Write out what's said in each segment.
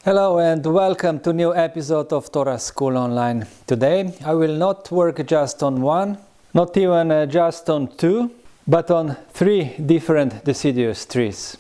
Hello and welcome to new episode of Tora School Online. Today I will not work just on one, not even just on two, but on three different deciduous trees.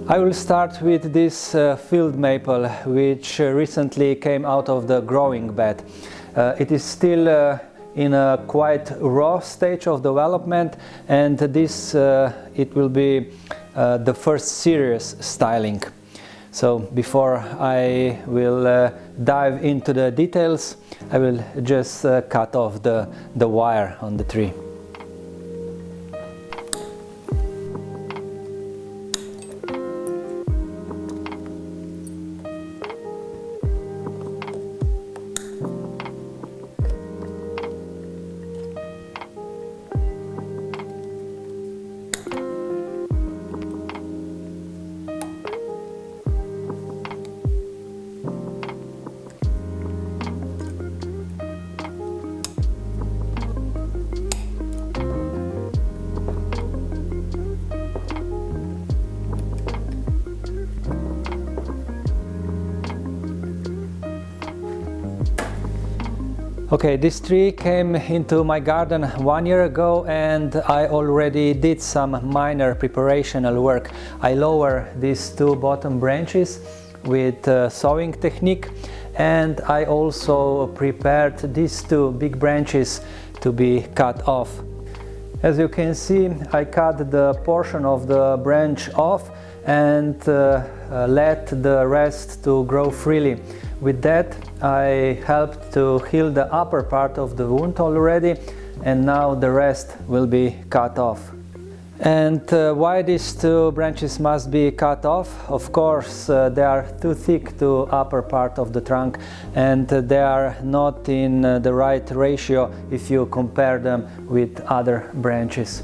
I will start with this field maple, which recently came out of the growing bed. It is still in a quite raw stage of development, and this it will be the first serious styling. So before I will dive into the details, I will just cut off the wire on the tree. Okay, this tree came into my garden 1 year ago, and I already did some minor preparational work. I lower these two bottom branches with sawing technique, and I also prepared these two big branches to be cut off. As you can see, I cut the portion of the branch off and let the rest to grow freely. With that, I helped to heal the upper part of the wound already, and now the rest will be cut off. And why these two branches must be cut off? Of course, they are too thick to upper part of the trunk, and they are not in the right ratio if you compare them with other branches.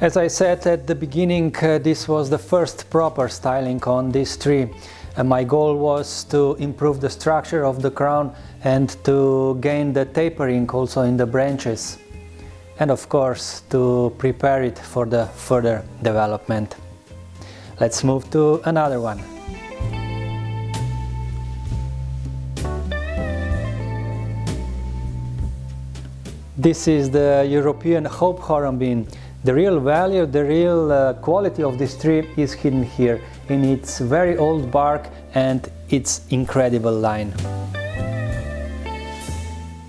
As I said at the beginning, this was the first proper styling on this tree. My goal was to improve the structure of the crown and to gain the tapering also in the branches. And of course, to prepare it for the further development. Let's move to another one. This is the European Hope Hornbeam. The real value, the real quality of this tree is hidden here in its very old bark and its incredible line.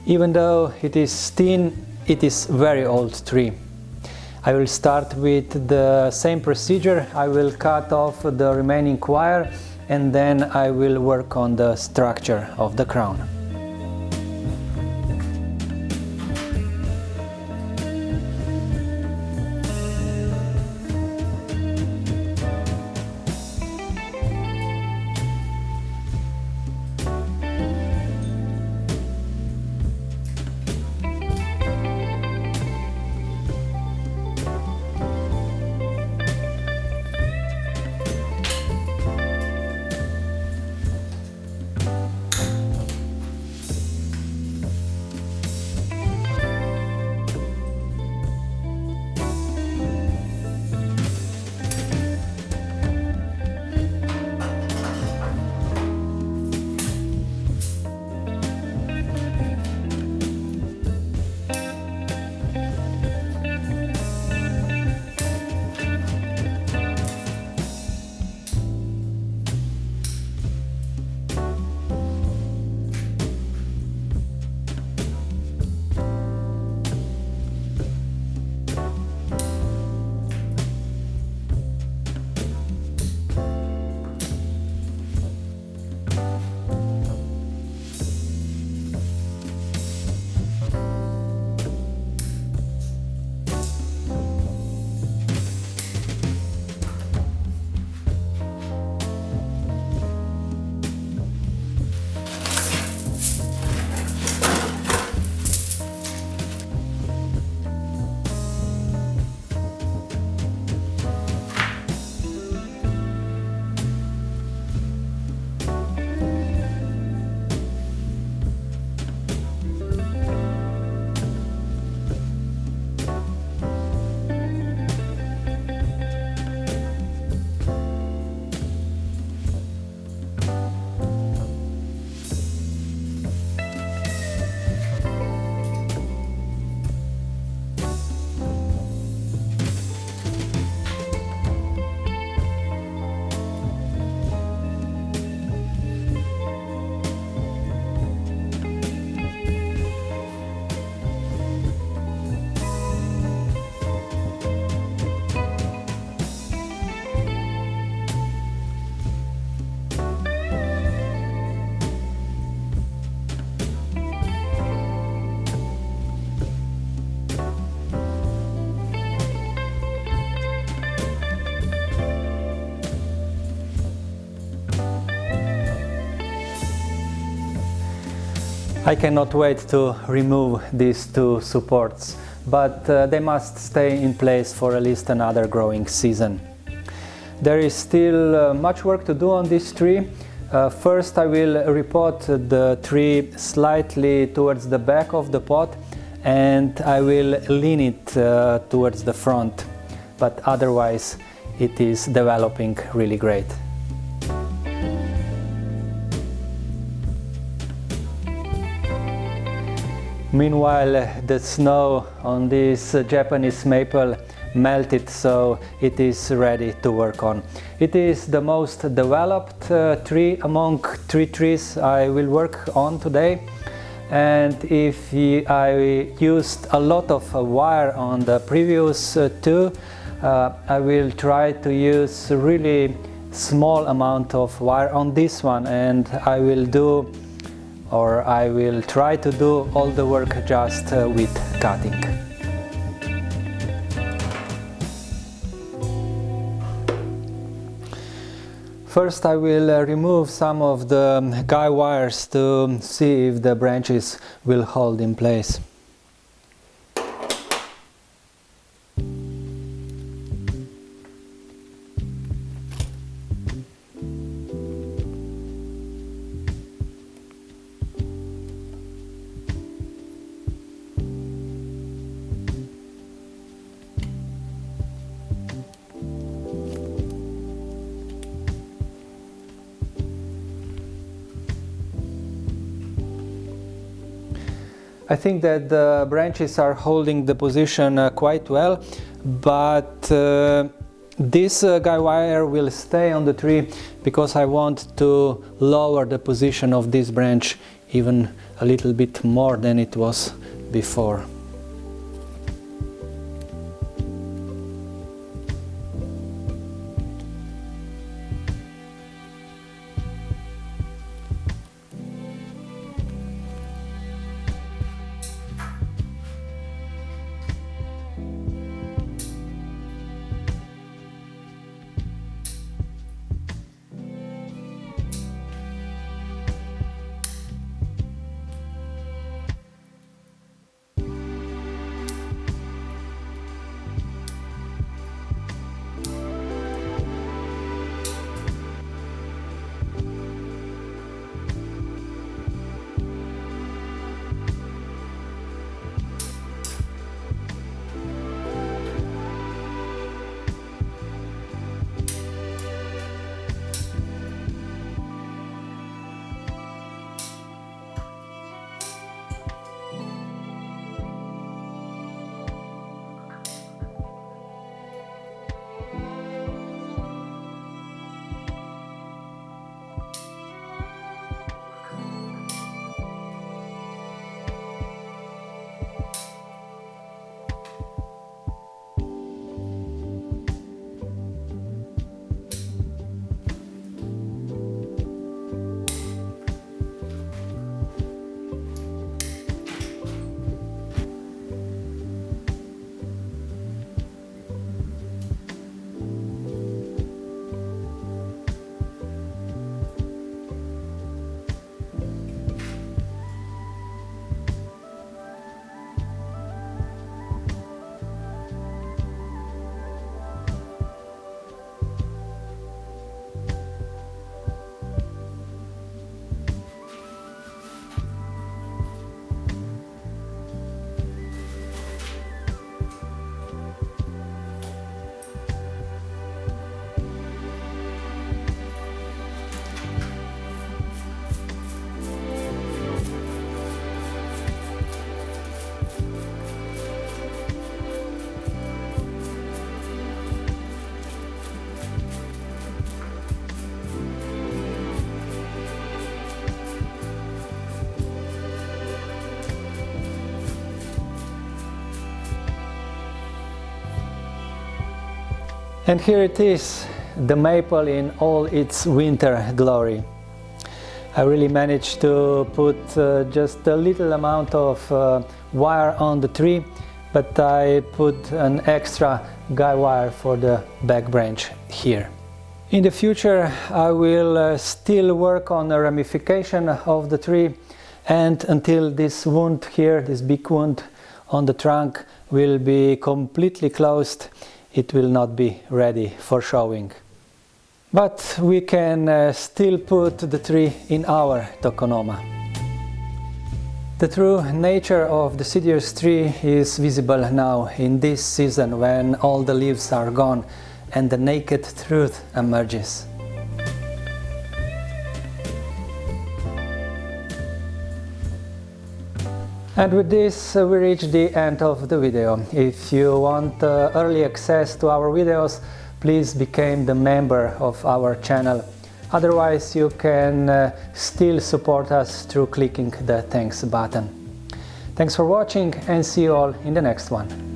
Even though it is thin, it is very old tree. I will start with the same procedure. I will cut off the remaining wire and then I will work on the structure of the crown. I cannot wait to remove these two supports, but they must stay in place for at least another growing season. There is still much work to do on this tree. First I will repot the tree slightly towards the back of the pot and I will lean it towards the front, but otherwise it is developing really great. Meanwhile, the snow on this Japanese maple melted, so it is ready to work on. It is the most developed tree among 3 trees I will work on today. And if I used a lot of wire on the previous 2, I will try to use a really small amount of wire on this one, and I will try to do all the work just with cutting. First I will remove some of the guy wires to see if the branches will hold in place. I think that the branches are holding the position quite well, but this guy wire will stay on the tree because I want to lower the position of this branch even a little bit more than it was before. And here it is, the maple in all its winter glory. I really managed to put just a little amount of wire on the tree, but I put an extra guy wire for the back branch here. In the future I will still work on the ramification of the tree, and until this wound here, this big wound on the trunk, will be completely closed, it will not be ready for showing. But we can still put the tree in our tokonoma. The true nature of the deciduous tree is visible now in this season, when all the leaves are gone and the naked truth emerges. And with this we reach the end of the video. If you want early access to our videos, please become the member of our channel. Otherwise you can still support us through clicking the thanks button. Thanks for watching and see you all in the next one.